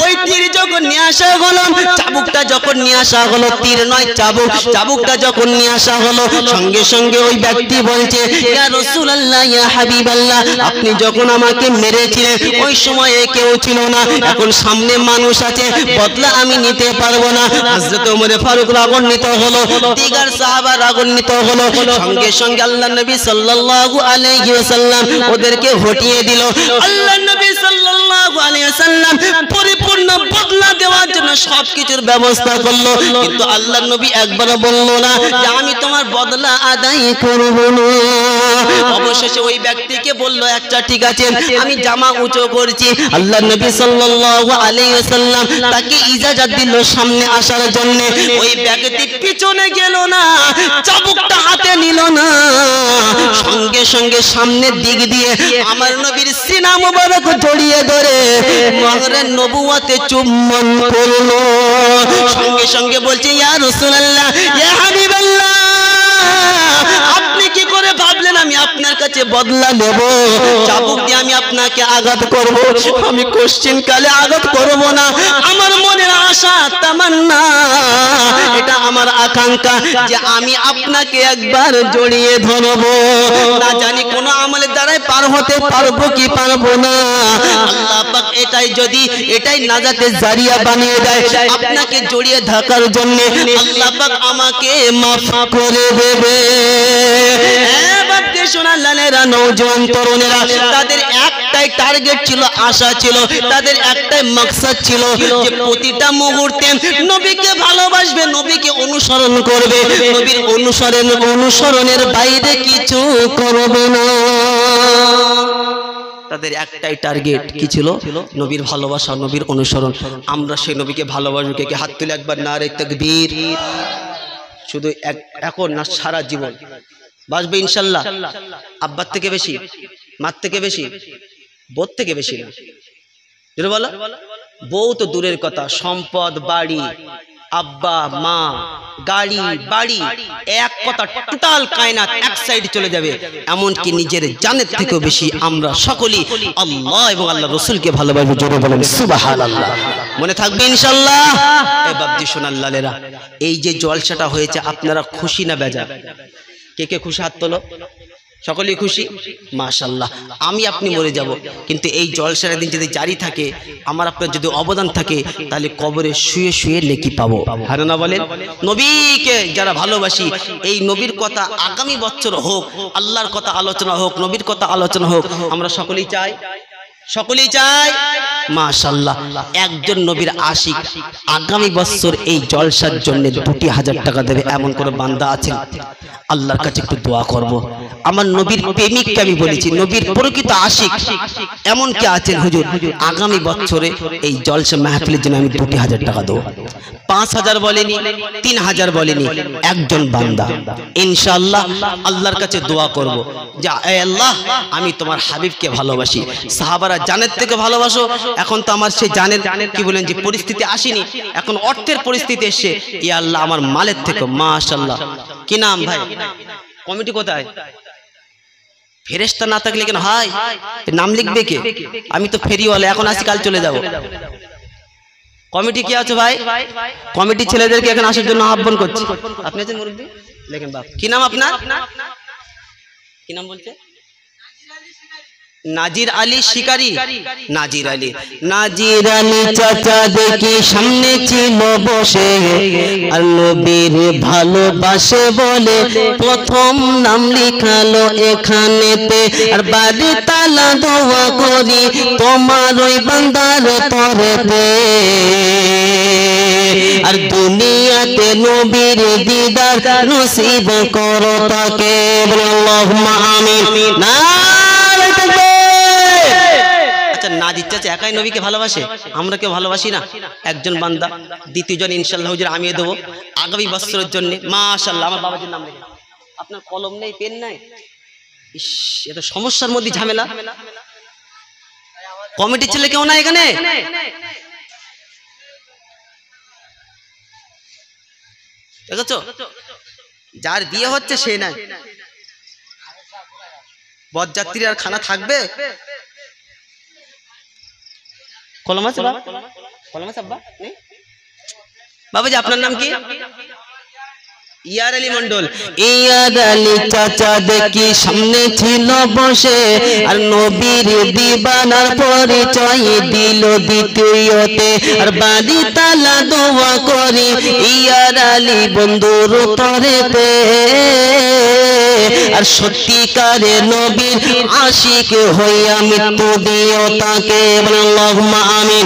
ওই তীর যখন নিয়ে আসা হলো, চাবুকটা যখন নিয়ে আসা হলো, তীর নয় চাবুক, চাবুকটা যখন নিয়ে আসা হলো, সঙ্গে সঙ্গে ওই ব্যক্তি বলছে, ইয়া রাসূলুল্লাহ, ইয়া হাবিবাল্লাহ, আপনি যখন আমাকে মেরেছিলেন ওই সময়ে কেউ ছিল না, এখন সামনে মানুষ আছে, বদলা আমি নিতে পারবো না। হযরত ওমর ফারুক রাগান্বিত হলো, দিগার সাহাবা রাগান্বিত হলো। সঙ্গে সঙ্গে আল্লাহর নবী সাল্লাল্লাহু আলাইহি ওয়াসাল্লাম ওদেরকে হটিয়ে দিল। আল্লাহর নবী সাল্লাল্লাহু আলাইহি ওয়াসাল্লাম পরিপূর্ণ বদলা দেওয়ার জন্য সবকিছুর ব্যবস্থা করলো, কিন্তু আল্লাহর নবী একবারও বলল না যে আমি তোমার বদলা আদায় করব না। অবশেষে ওই ব্যক্তিকে বলল, আচ্ছা ঠিক আছে, আমি জামা উঁচু করছি। আল্লাহর নবী সাল্লাল্লাহু আলাইহি ওয়াসাল্লাম তাকে ইজাজত দিল সামনে আসার জন্য। ওই ব্যক্তি পিছনে গেল না, চাবুকটা হাতে নিল না, সঙ্গে সঙ্গে সামনের দিক দিয়ে আমার নবীর সিনা মুবারক জড়িয়ে ধরে মাহরে নবুয়তে চুম্বন করলো। সঙ্গে সঙ্গে বলছে, ইয়া রাসূলুল্লাহ, ইয়া হাবিবাল্লাহ, আপনি কি করে ভাবলেন আমি আপনার কাছে বদলা নেব? চাবুক দিয়ে আমি আপনাকে আঘাত করব? আমি কোশ্চিন কালে আঘাত করব না। আমার মনের আশা, তামান্না, এটা আমার আকাঙ্ক্ষা যে আমি আপনাকে একবার জড়িয়ে ধরব। না জানি কোন আমলের দ্বারাই পার হতে পারবো কি পারবো না। আল্লাহ পাক এটাই নাজাতের জারিয়া বানিয়ে দেয়, আপনাকে জড়িয়ে থাকার জন্য আল্লাহ পাক আমাকে মাফ করে দেবে। নওজোয়ান তরুণেরা, তাদের একটাই টার্গেট ছিল, আশা ছিল, তাদের একটাই মাকসাদ ছিল যে প্রতিটা মুহূর্তে নবীকে ভালোবাসবে, নবীকে অনুসরণ করবে, নবীর অনুসরণের বাইরে কিছু করবে না। তাদের একটাই টার্গেট কি ছিল? নবীর ভালোবাসা, নবীর অনুসরণ। আমরা সেই নবীকে ভালোবাসবো। কে হাত তুলে একবার নারে তাকবীর। শুধু এখন না, সারা জীবন বাসবে ইনশাল্লাহ। আব্বার থেকে বেশি, মার থেকে বেশি, বোর থেকে বেশি না। যেটা বলো, বউ তো দূরের কথা, সম্পদ, বাড়ি, আব্বা, মা, গাড়ি, বাড়ি, এক কথা টোটাল কায়নাত এক সাইড চলে যাবে। এমনকি নিজের জানের থেকেও বেশি আমরা সকলেই আল্লাহ এবং আল্লাহ রসুলকে ভালোবাসবো। জোরে বলেন সুবহানাল্লাহ। মনে থাকবে ইনশাল্লাহ। এ বাবজি সোনাল্লালেরা, এই যে জলসাটা হয়েছে, আপনারা খুশি না বেজার? কে কে খুশি? হাত তোলো। সকলেই খুশি মাশাআল্লাহ। আমি আপনি মরে যাব, কিন্তু এই জলসার দিন যদি জারি থাকে, আমার আপনার যদি অবদান থাকে, তাহলে কবরে শুয়ে শুয়ে নেকি পাবো। হ্যাঁ না বলেন? নবীকে যারা ভালোবাসি, এই নবীর কথা আগামী বছর হোক, আল্লাহর কথা আলোচনা হোক, নবীর কথা আলোচনা হোক, আমরা সকলেই চাই, সকলেই চাই মাশাআল্লাহ। একজন নবীর আশিক আগামী বছর এই জলসার জন্য 2000 টাকা দেবে, এমন করে বান্দা আছেন? আল্লাহর কাছে একটু দোয়া করব। আমার নবীর প্রেমিককে আমি বলেছি, নবীর প্রকৃত আশিক এমন কে আছেন হুজুর, আগামী বছরে এই জলসা মাহফিলের জন্য আমি 2000 টাকা দেবো। 5000 বলেনি, 3000 বলেনি, একজন বান্দা ইনশাআল্লাহ আল্লাহর কাছে দোয়া করব যে এ আল্লাহ, আমি তোমার হাবিবকে ভালোবাসি। সাহাবারা জানের থেকে ভালোবাসো, এখন তো আমার সেই জানের কি বলেন যে পরিস্থিতি আসেনি, এখন অর্থের পরিস্থিতি এসছে। ইয়া আল্লাহ, আমার মালের থেকে মাশাআল্লাহ। কি নাম ভাই? কমিটি কোথায়? ফেরেশতা না থাকলে কেন হয়? নাম লিখবে কে? আমি তো ফেরিওয়ালা, এখন আসি, কাল চলে যাব। কমিটি কি আছে ভাই? কমিটি ছেলেদেরকে এখানে আসার জন্য আহ্বান করছি। আপনি আছেন মুরব্বি? লেখেন বাপ। কি নাম আপনার? কি নাম বলছে? নাজির আলী শিকারি। নাজির আলী, নাজির আলী চাচা দেখি সামনে ছিল বসে, আর নবীর ভালোবাসে বলে প্রথম নাম লিখালো এখানেতে। আর বাড়ি তালা দোয়া করি তোমার ওই বান্দার তরেতে, আর দুনিয়াতে নবীর দিদার নসিব করো তাকে। আল্লাহুম্মা আমিন। না নাজির চাচা একাই নবীকে ভালোবাসে, আমরা কেউ ভালোবাসি না? একজন বান্দা, দ্বিতীয়জন ইনশাআল্লাহ হুজুর আমিও দেবো আগামী বছরের জন্য মাশাআল্লাহ। আমার বাবাজির নাম লিখে। আপনার কলম নেই, পেন নাই? ইস, এত সমস্যার মধ্যে ঝামেলা। কমিটির ছেলে কেউ না এখানে? দেখেছো, যার বিয়ে হচ্ছে সে নাই, বরযাত্রী আর খানা থাকবে? কলম আছে বাবা? কলম আছে আব্বা? নেই? বাবাজি আপনার নাম কি? ইয়ার আলী মন্ডল। ইয়ার আলী চাচা দেখি সামনে ছিল বসে, আর নবীর দিবানার পরিচয় দিল দ্বিতীয়তে। আর বাড়ি তালা দোয়া করি ইয়ার আলী বন্ধুর তরেতে, আর সত্যিকারে নবীর আশিক হইয়া মৃত্যু দিও তাকে। আল্লাহুম্মা আমিন।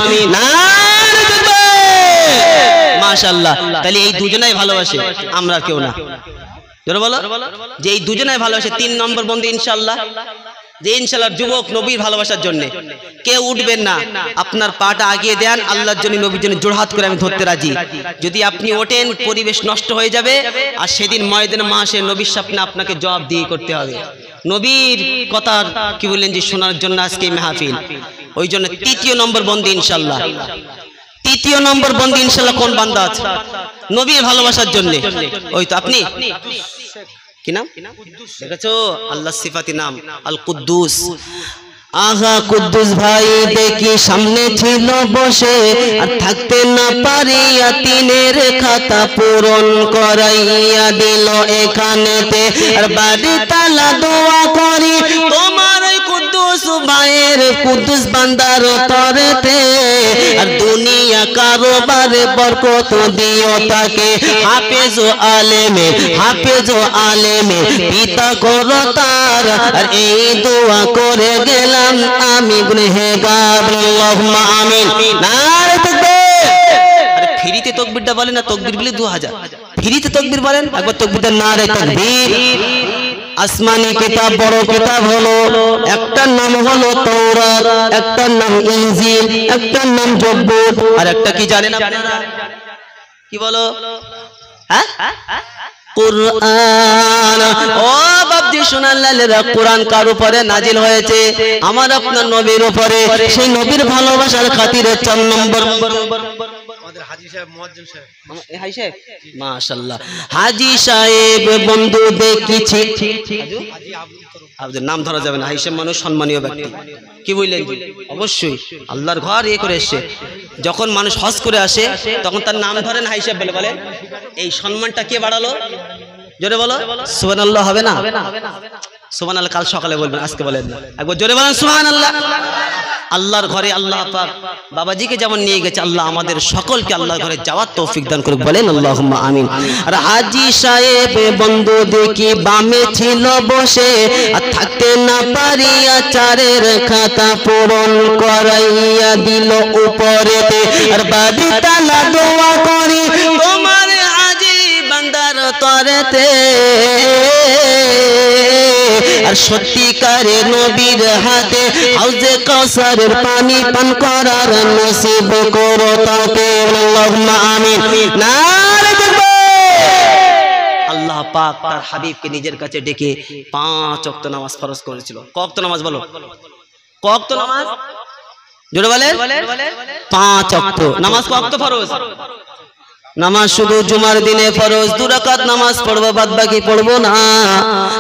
মাশাআল্লাহ। তাহলে এই দুজনাই ভালোবাসে, আমরা কেউ না। জোরে বলো যে এই দুজনাই ভালোবাসে। 3 নম্বর বন্ধু ইনশাআল্লাহ, যে ইনশাআল্লাহ যুবক নবীর ভালোবাসার জন্য কেউ উঠবেন না, আপনার পাটা আগিয়ে দেন, আল্লাহর জন্য নবীর জন্য জোড়হাত করে আমি ধরতে রাজি। যদি আপনি ওঠেন পরিবেশ নষ্ট হয়ে যাবে, আর সেদিন ময়দানে মাসে নবীর সামনে আপনাকে জবাব দিয়ে করতে হবে। নবীর কথা কি বললেন যে শোনার জন্য আজকে মাহফিল। ওই জন্য 3 নম্বর বন্ধু ইনশাআল্লাহ, 3 নম্বর বন্ধু ইনশাআল্লাহ কোন বান্দা আছে নবীর ভালোবাসার জন্য? ওই তো আপনি। কি নাম দেখেছো? আল্লাহ সিফাতি নাম আল কুদ্দুস। আহা কুদ্দুস ভাই দেখি সামনে ছিল বসে, আর থাকতে না পারিয়া 3 খাতা পূরণ করাইয়া দিল এখানেতে। আর বাড়ি তালা দোয়া করি তোমার ওই কুদ্দুস ভাইয়ের, কুদ্দুস বান্দার তরেতে। আর দুনিয়া কারোবারে বরকত দিও তাকে। হাফেজ ও আলেমে, হাফেজ ও আলেমে পিতা করো তার। আর এই দোয়া করে গেলাম আমি গুনহেগার। আল্লাহুম্মা আমিন। নারে তাকবীর। আরে ফ্রিতে তাকবীরটা বলেন না, তাকবীর বলে 2000 ফ্রিতে তাকবীর বলেন একবার। তাকবীরটা নারে তাকবীর। আসমানি কিতাব বড় কিতাব হলো, একটার নাম হলো তাওরাত, একটার নাম ইনজিল, একটার নাম জব্বুর, আর একটা কি জানেন আপনারা? কি বলো? হ্যাঁ, কুরআন। ও বাপজি শোনাল্লালেরা, কোরআন কার উপরে নাজিল হয়েছে? আমার আপনার নবীর উপরে। সেই নবীর ভালোবাসার খাতিরে 4 নম্বর আমাদের হাজী সাহেব, মুয়াজ্জিন সাহেব। হাজী সাহেব মাশাআল্লাহ। হাজী সাহেব বন্ধু দেখিছি, আপনার নাম ধরা যাবে না, হাজী সাহেব মানুষ সম্মানীয় ব্যক্তি। কি বললেন? অবশ্যই আল্লাহর ঘর ইয়ে করে এসে, যখন মানুষ হজ করে আসে তখন তার নাম ধরেন হাজী সাহেব বলে। বলেন এই সম্মানটা কে বাড়ালো? জোরে বলো সুবহানাল্লাহ। হবে না? সুবহানাল্লাহ কাল সকালে বলবেন, আজকে বলেন না। একবার জোরে বলেন সুবহানাল্লাহ। আল্লাহর ঘরে আল্লাহ পাক বাবাজিকে যেমন নিয়ে গেছে, আল্লাহ আমাদের সকলকে আল্লাহর ঘরে যাওয়ার তৌফিক দান করুক, বলেন আল্লাহুম্মা আমিন। আর হাজী সাহেব বন্ধু দেখি বামে ছিল বসে, আর থাকতে না পারিয়া চারের খাতা পূরণ করাইয়া দিল উপরেতে। আর বাড়ি তালা দোয়া করি তোমার হাজী বান্দার তরেতে। আর সত্যিকারে নবীর হাতে হাউজে কাউসারের পানি পান করার নসিব করো তাকে, আল্লাহুম্মা আমিন। নারে তাকবীর। আল্লাহ পাক তার হাবিবকে নিজের কাছে ডেকে 5 ওয়াক্ত নামাজ ফরজ করেছিল। ক ওয়াক্ত নামাজ বলো, ক ওয়াক্ত নামাজ জোরে বলেন। 5 ওয়াক্ত নামাজ ক ওয়াক্ত ফরজ? নামাজ শুধু জুমার দিনে ফরজ, 2 রাকাত নামাজ পড়বো, বাদ বাকি পড়বো না।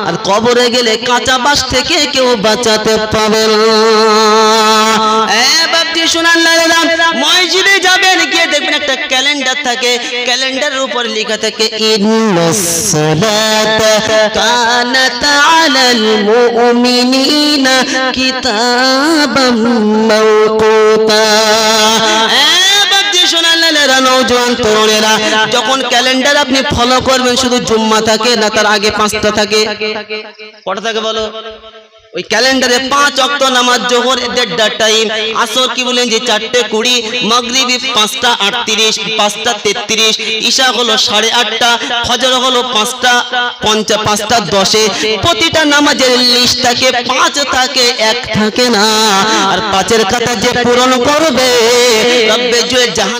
আর কবরে গেলে কাঁচা বাস থেকে কেউ বাঁচাতে পাবে না। বাপজি শুনান না, মসজিদে যাবেন, গিয়ে দেখবেন একটা ক্যালেন্ডার থাকে, ক্যালেন্ডারের উপর লেখা থাকে ইন্নাস সালাতা কানাত আলাল মুমিনিনা কিতাবাম মাওকুতা। নওজোয়ান তরুণেরা, যখন ক্যালেন্ডার আপনি ফলো করবেন, শুধু জুম্মা থাকে না, তার আগে 5টা থাকে। কটা থাকে বলো? ওই ক্যালেন্ডারে 5 ওয়াক্ত নামাজ, জোহর 1.5 টাইম, আসর কি বলেন যে 4:20, মাগরিবি 5:38, 5:33, ঈশা হলো 8:30, ফজর হলো 5:10। প্রতিটা নামাজের লিস্ট থাকে, 5 থাকে, 1 থাকে না। আর 5-এর খাতা যে পূরণ করবে, রব্বে জুয়ে জাহান